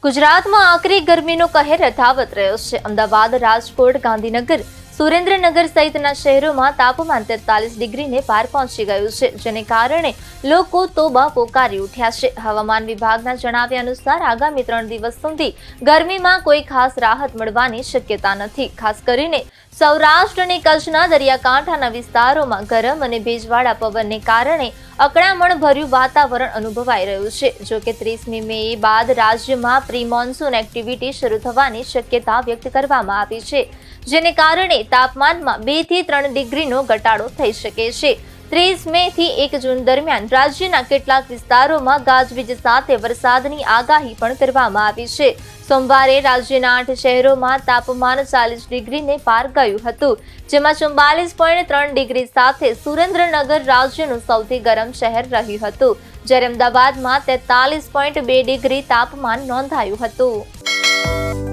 ગુજરાતમાં આકરી ગરમીનો કહેર યથાવત રહ્યો છે. અમદાવાદ, રાજકોટ, ગાંધીનગર, સુરેન્દ્રનગર સહિતના શહેરોમાં તાપમાન 43 ડિગ્રીને પાર પહોંચી ગયું છે, જેને કારણે લોકો તોબા પોકારી ઉઠ્યા છે. હવામાન વિભાગના જણાવ્યા અનુસાર આગામી 3 દિવસ સુધી ગરમીમાં કોઈ ખાસ રાહત મળવાની શક્યતા નથી. ખાસ કરીને સૌરાષ્ટ્ર અને કચ્છના દરિયાકાંઠાના વિસ્તારોમાં ગરમ અને ભેજવાળા પવનને કારણે અકળામણ ભર્યું વાતાવરણ અનુભવાઈ રહ્યું છે. જો કે 30મી મે બાદ રાજ્યમાં પ્રી મોન્સૂન એક્ટિવિટી શરૂ થવાની શક્યતા વ્યક્ત કરવામાં આવી છે, જેને કારણે તાપમાનમાં 2 થી 3 ડિગ્રીનો ઘટાડો થઈ શકે છે. 30 મે થી 1 જૂન દરમિયાન રાજ્યના કેટલાક વિસ્તારોમાં ગાજવીજ સાથે વરસાદની આગાહી પણ કરવામાં આવી છે. સોમવારે રાજ્યના 8 શહેરોમાં તાપમાન 40 ડિગ્રીને પાર ગયું હતું, જેમાં 44.3 ડિગ્રી સાથે સુરેન્દ્રનગર રાજ્યનું સૌથી ગરમ શહેર રહ્યું હતું, જ્યારે અમદાવાદમાં 43.2 ડિગ્રી તાપમાન નોંધાયું હતું.